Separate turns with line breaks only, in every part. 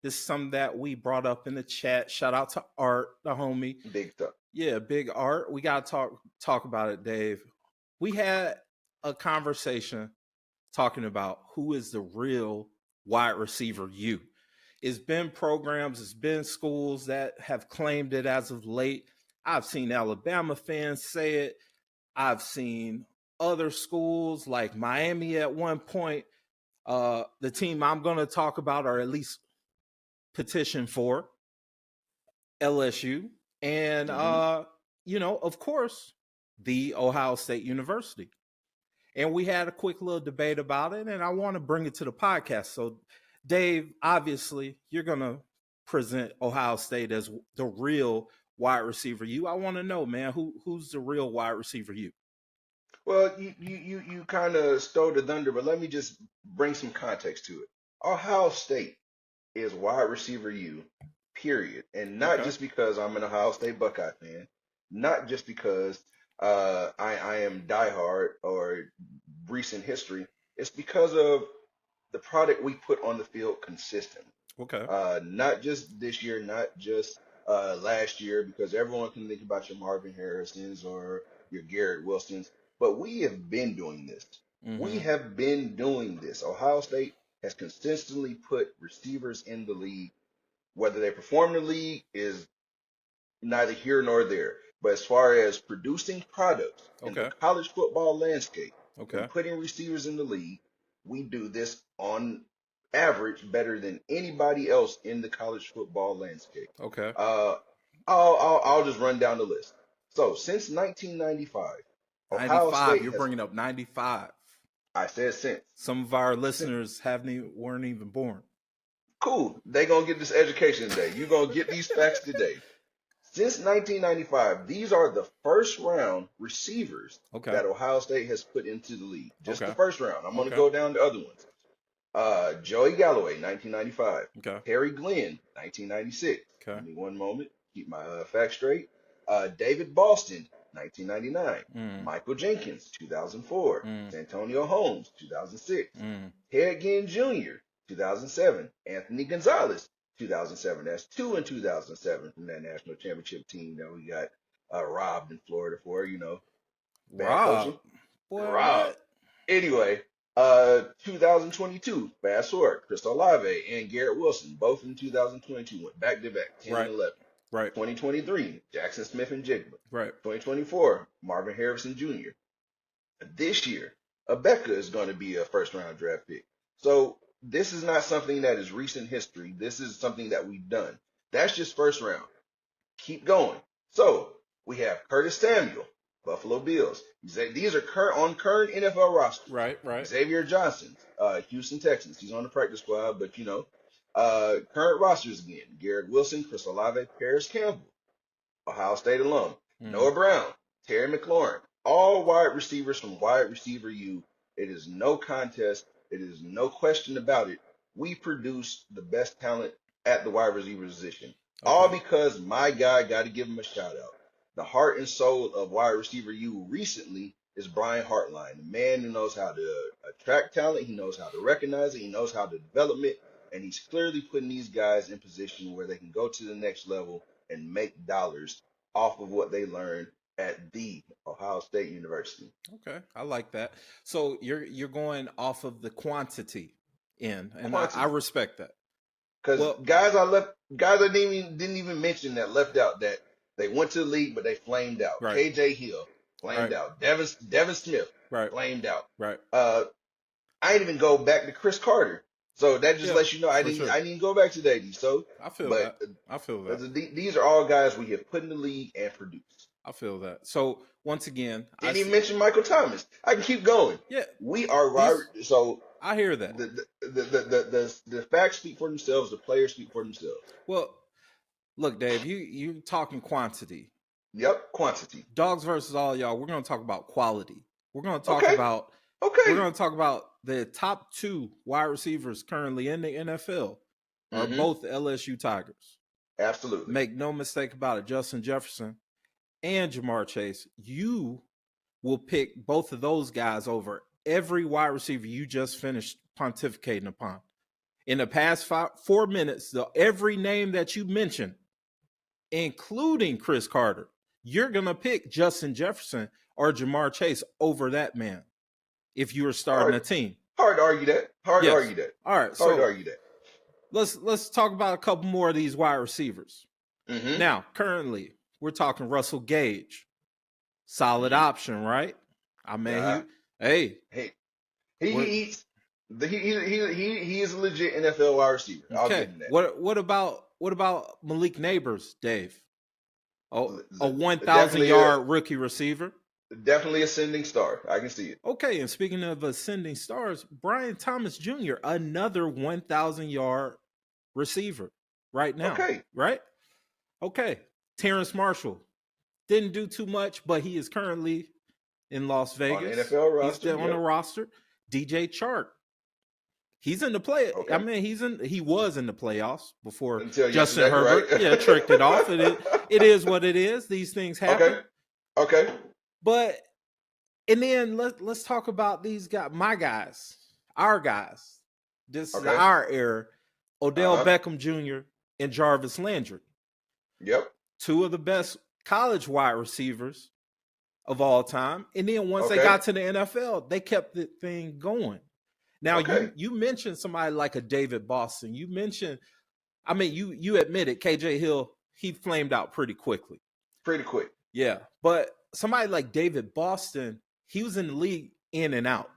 This is something that we brought up in the chat. Shout out to Art, the homie.
Big stuff.
Yeah, big Art. We got to talk about it, Dave. We had a conversation talking about who is the real wide receiver you. It's been programs, it's been schools that have claimed it as of late. I've seen Alabama fans say it. I've seen other schools like Miami at one point. The team I'm going to talk about, or at least petition for, LSU. And, of course, the Ohio State University. And we had a quick little debate about it, and I want to bring it to the podcast. So, Dave, obviously, you're going to present Ohio State as the real wide receiver you. I want to know, man, who's the real wide receiver you?
Well, you kind of stole the thunder, but let me just bring some context to it. Ohio State is wide receiver you, period. And not just because I'm an Ohio State Buckeye fan, not just because I am diehard or recent history. It's because of the product we put on the field consistently.
Okay.
Not just this year, not just last year, because everyone can think about your Marvin Harrisons or your Garrett Wilsons, but we have been doing this.
Mm-hmm.
We have been doing this. Ohio State has consistently put receivers in the league. Whether they perform in the league is neither here nor there. But as far as producing products in the college football landscape, and putting receivers in the league, we do this on average better than anybody else in the college football landscape.
Okay.
I'll just run down the list. So since 1995, Ohio State
you're bringing up 95.
I said since.
Some of our listeners weren't even born.
Cool. They gonna get this education today. You're gonna get these facts today. Since 1995, these are the first round receivers that Ohio State has put into the league. Just the first round. I'm going to go down to other ones. Joey Galloway, 1995. Terry Glenn, 1996. Give me one moment. Keep my facts straight. David Boston, 1999. Michael Jenkins, 2004. Santonio Holmes, 2006. Ted Ginn Jr., 2007. Anthony Gonzalez, 2007. That's 2 in 2007 from that national championship team that we got robbed in Florida for, bad coaching. Anyway, 2022, fast forward, Chris Olave and Garrett Wilson, both in 2022, went back to back, 10 and 11. 2023, Jackson Smith and Jigba. 2024, Marvin Harrison Jr. This year, Abeka is going to be a first round draft pick. So this is not something that is recent history. This is something that we've done. That's just first round. Keep going. So we have Curtis Samuel, Buffalo Bills. These are current NFL rosters.
Right.
Xavier Johnson, Houston Texans. He's on the practice squad, but current rosters again. Garrett Wilson, Chris Olave, Paris Campbell, Ohio State alum. Noah Brown, Terry McLaurin. All wide receivers from wide receiver U. It is no contest. It is no question about it. We produce the best talent at the wide receiver position. All because my guy, got to give him a shout out. The heart and soul of wide receiver U recently is Brian Hartline, the man who knows how to attract talent. He knows how to recognize it. He knows how to develop it. And he's clearly putting these guys in position where they can go to the next level and make dollars off of what they learned at the Ohio State University.
Okay, I like that. So you're going off of the quantity and I respect that.
Because guys I didn't even mention that left out that they went to the league but they flamed out. KJ Hill flamed out. Devin Smith flamed out. I didn't even go back to Chris Carter. So that just lets you know I didn't go back to Davey. So
I feel that.
These are all guys we have put in the league and produced.
I feel that. So once again,
didn't even mention Michael Thomas. I can keep going.
Yeah,
we are right. So
I hear that.
The facts speak for themselves. The players speak for themselves.
Well, look, Dave, you talking quantity.
Yep, quantity.
DAWGS versus all y'all. We're going to talk about quality. We're going to talk about. We're going to talk about the top 2 wide receivers currently in the NFL are both LSU Tigers.
Absolutely.
Make no mistake about it. Justin Jefferson and Jamar Chase, you will pick both of those guys over every wide receiver you just finished pontificating upon. In the past 4 minutes, every name that you mentioned, including Chris Carter, you're going to pick Justin Jefferson or Jamar Chase over that man if you were starting a team.
Hard to argue that. Hard to
Yes.
argue that.
All right.
Hard to argue that.
Let's talk about a couple more of these wide receivers.
Mm-hmm.
Now, currently, we're talking Russell Gage. Solid option, right? I mean, he
is a legit NFL wide receiver. I'll give him that.
What about Malik Neighbors, Dave? Oh, a 1,000-yard rookie receiver.
Definitely ascending star. I can see it.
Okay, and speaking of ascending stars, Brian Thomas Jr., another 1,000-yard receiver right now.
Okay.
Right? Okay. Terrence Marshall didn't do too much, but he is currently in Las Vegas.
On the NFL roster.
He's still on the roster. DJ Chark. He's in the play.
Okay.
I mean, he was in the playoffs before
until
Justin Herbert tricked it off. It is what it is. These things happen.
Okay.
But and then let's talk about these guys, my guys, our guys. This is our era. Odell Beckham Jr. and Jarvis Landry.
Yep.
Two of the best college wide receivers of all time. And then once they got to the NFL, they kept the thing going. Now, you mentioned somebody like a David Boston. You mentioned, I mean, you admitted KJ Hill, he flamed out pretty quickly.
Pretty quick.
Yeah. But somebody like David Boston, he was in the league in and out,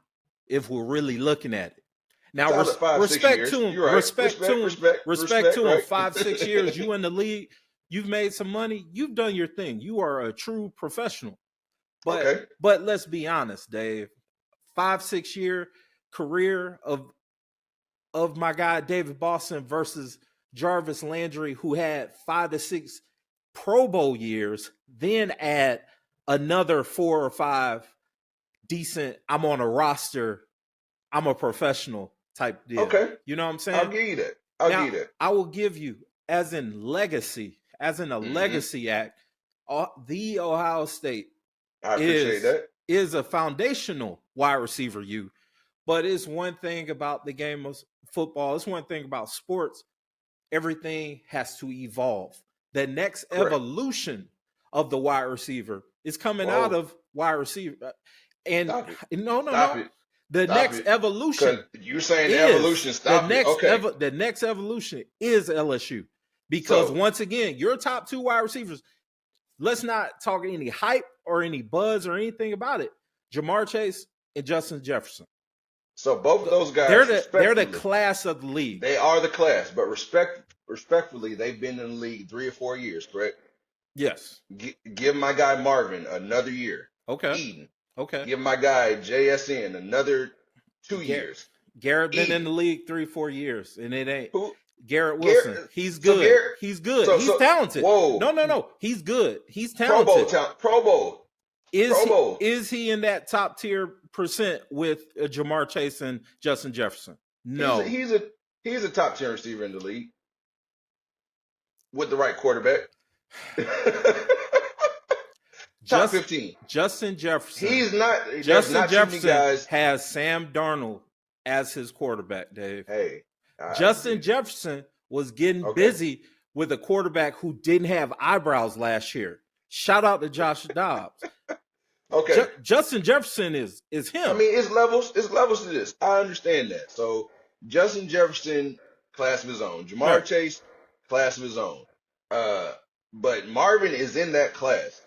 if we're really looking at it. Now, respect to him. Right. Respect to him. 5-6 years, you in the league, you've made some money, you've done your thing. You are a true professional. But let's be honest, Dave. 5-6 year career of my guy David Boston versus Jarvis Landry, who had 5 to 6 Pro Bowl years, then add another 4 or 5 decent, I'm on a roster, I'm a professional type deal. Okay. You know what I'm saying?
I'll give you that. I'll give you that.
I will give you, as in legacy, as in a legacy act, the Ohio State is a foundational wide receiver but it's one thing about the game of football. It's one thing about sports. Everything has to evolve. The next evolution of the wide receiver is coming out of wide receiver. And no. The next evolution.
You're saying evolution. Stop it. Okay.
The next evolution is LSU. Because once again, your top 2 wide receivers, let's not talk any hype or any buzz or anything about it. Jamar Chase and Justin Jefferson.
So both of those guys,
they're the class of the league.
They are the class, but respectfully, they've been in the league 3 or 4 years, correct?
Yes.
Give my guy Marvin another year.
Okay.
Eden.
Okay.
Give my guy JSN another 2 years.
Garrett been in the league 3-4 years, and it ain't Garrett Wilson. He's good. He's good. He's talented.
Whoa.
No. He's good. He's talented.
Pro Bowl.
Is he in that top tier percent with Jamar Chase and Justin Jefferson? No.
He's a top 10 receiver in the league with the right quarterback. Top 15.
Justin Jefferson.
He's not.
Justin Jefferson has Sam Darnold as his quarterback, Dave.
Hey.
Justin Jefferson was getting busy with a quarterback who didn't have eyebrows last year. Shout out to Josh Dobbs.
Okay.
Justin Jefferson is him.
I mean, it's levels to this. I understand that. So Justin Jefferson, class of his own. Jamar Chase, class of his own. But Marvin is in that class.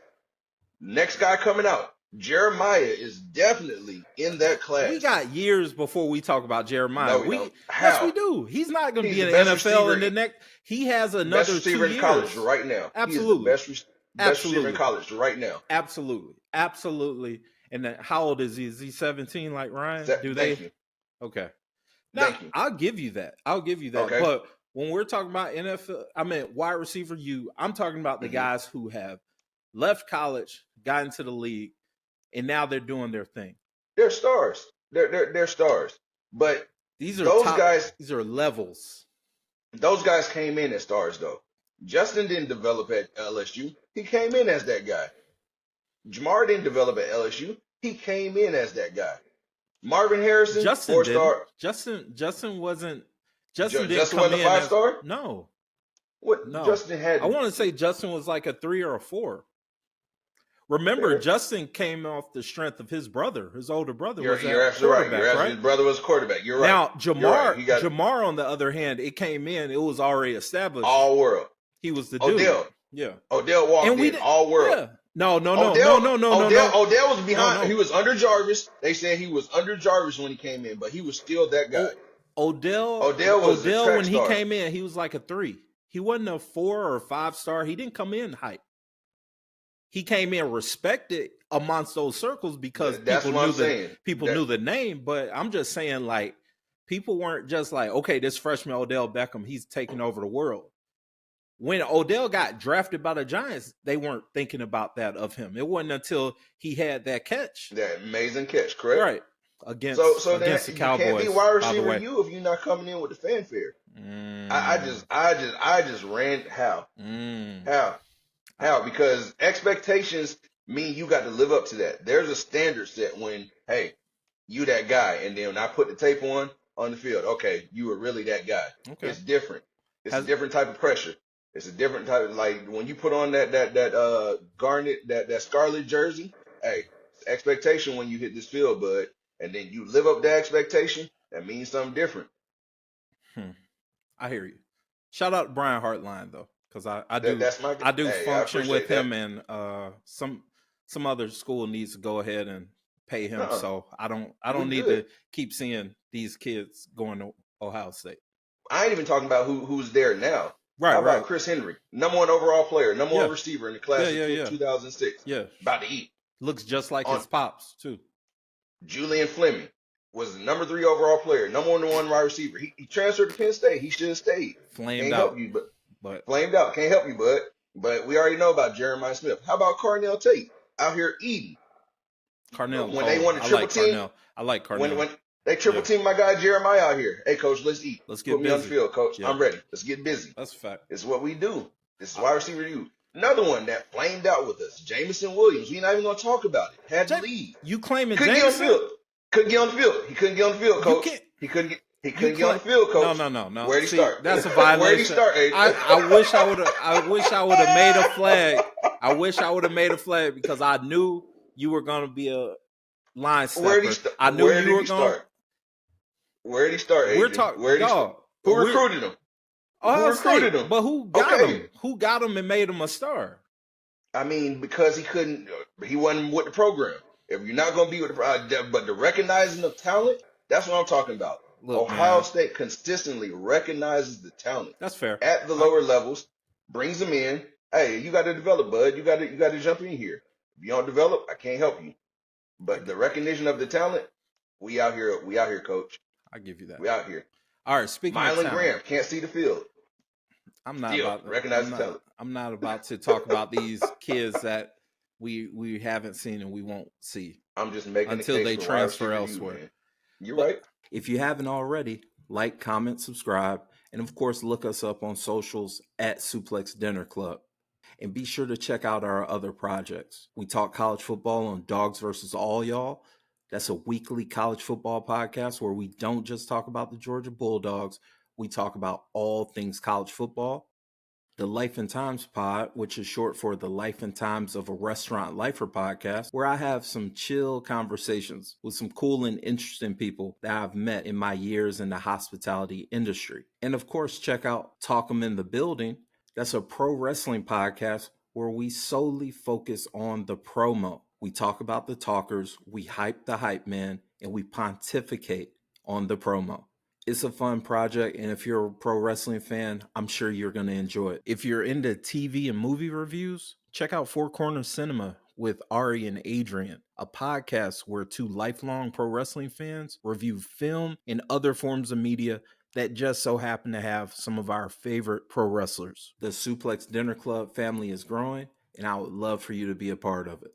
Next guy coming out, Jeremiah is definitely in that class.
We got years before we talk about Jeremiah.
No, we don't.
Yes, we do. He's not going to be in the NFL in the next. He has another 2 years.
Best receiver in college right now.
Absolutely.
He's the best receiver in college right now.
Absolutely. And then how old is he? Is he 17 like Ryan?
Thank you.
Okay. Now, I'll give you that.
Okay.
But when we're talking about NFL, I mean wide receiver I'm talking about the guys who have left college, got into the league, and now they're doing their thing.
They're stars. They're stars. But
these are levels.
Those guys came in as stars though. Justin didn't develop at LSU. He came in as that guy. Jamar didn't develop at LSU. He came in as that guy. Marvin Harrison,
Justin
4-star.
Justin wasn't Justin didn't
Justin
come
wasn't
in
a 5
as
star.
no.
What
No.
Justin had?
I want to say Justin was like a 3 or a 4. Remember, Justin came off the strength of his brother. His older brother was
You're absolutely right.
quarterback, right?
His brother was quarterback. You're right.
Now, Jamar,
He got
Jamar, on the other hand, it came in. It was already established.
all world.
He was the
Odell.
dude. Yeah.
Odell walked in all world.
Yeah. No.
Odell was behind. He was under Jarvis. They said he was under Jarvis when he came in, but he was still that guy.
Odell
was a track
when
star.
he came in, he was like a 3. He wasn't a 4 or 5 star. He didn't come in hype. He came in respected amongst those circles because people knew the name. But I'm just saying, like, people weren't just like, okay, this freshman Odell Beckham, he's taking over the world. When Odell got drafted by the Giants, they weren't thinking about that of him. It wasn't until he had that catch.
That amazing catch, correct?
Right. Against the Cowboys.
You can't be wide receiver if you're not coming in with the fanfare. I just ran how? How? Because expectations mean you got to live up to that. There's a standard set when, hey, you that guy, and then when I put the tape on the field, okay, you were really that guy. Okay. It's different. It's a different type of pressure. It's a different type of, like, when you put on that garnet, that scarlet jersey, hey, it's expectation when you hit this field, bud, and then you live up to that expectation, that means something different.
I hear you. Shout out to Brian Hartline though, because I do function with him, and some other school needs to go ahead and pay him. So I don't need to keep seeing these kids going to Ohio State.
I ain't even talking about who's there now.
Right.
How about Chris Henry, number 1 overall player, number 1 receiver in the class of 2006?
Yeah,
about to eat.
Looks just like his pops too.
Julian Fleming was the number 3 overall player, number 1 wide receiver. He transferred to Penn State. He should have stayed.
Flamed out.
Help you, but flamed out. Can't help you, bud. But we already know about Jeremiah Smith. How about Carnell Tate out here eating?
Carnell.
When they won the triple team.
I like Carnell.
When they triple team my guy Jeremiah out here. Hey, coach, let's eat.
Let's get
Put me
busy
on the field, coach. I'm ready. Let's get busy.
That's a fact.
It's what we do. This is wide receiver you. Another one that flamed out with us, Jamison Williams. We're not even going to talk about it. Had to leave.
You claiming
Jamison? Couldn't get on the field. He couldn't get on the field, coach. He couldn't get on the field, coach.
No.
Where'd he start?
That's a violation.
Where'd he start, Adrian?
I wish I would have made a flag. I wish I would have made a flag because I knew you were going to be a line stepper. I knew you were going.
Where'd he start, Adrian? Who recruited him? Who recruited him?
But who got him? Who got him and made him a star?
I mean, because he wasn't with the program. If you're not going to be with the but the recognizing of talent, that's what I'm talking about. Look, Ohio State consistently recognizes the talent.
That's fair.
At the lower levels, brings them in. Hey, you got to develop, bud. You got to jump in here. If you don't develop, I can't help you. But the recognition of the talent, we out here, coach.
I give you that.
We out here.
All right, speaking of talent,
Graham can't see the field.
I'm not about to talk about these kids that we haven't seen and we won't see.
I'm just making
until they transfer elsewhere.
You're right.
If you haven't already, like, comment, subscribe, and of course, look us up on socials at SuplexDinnerClub. And be sure to check out our other projects. We talk college football on DAWGS versus All Y'all. That's a weekly college football podcast where we don't just talk about the Georgia Bulldogs. We talk about all things college football. The Life and Times pod, which is short for the Life and Times of a Restaurant Lifer podcast, where I have some chill conversations with some cool and interesting people that I've met in my years in the hospitality industry. And of course, check out Talk 'em in the Building. That's a pro wrestling podcast where we solely focus on the promo. We talk about the talkers, we hype the hype man, and we pontificate on the promo. It's a fun project, and if you're a pro wrestling fan, I'm sure you're going to enjoy it. If you're into TV and movie reviews, check out Four Corners Cinema with Ari and Adrian, a podcast where 2 lifelong pro wrestling fans review film and other forms of media that just so happen to have some of our favorite pro wrestlers. The Suplex Dinner Club family is growing, and I would love for you to be a part of it.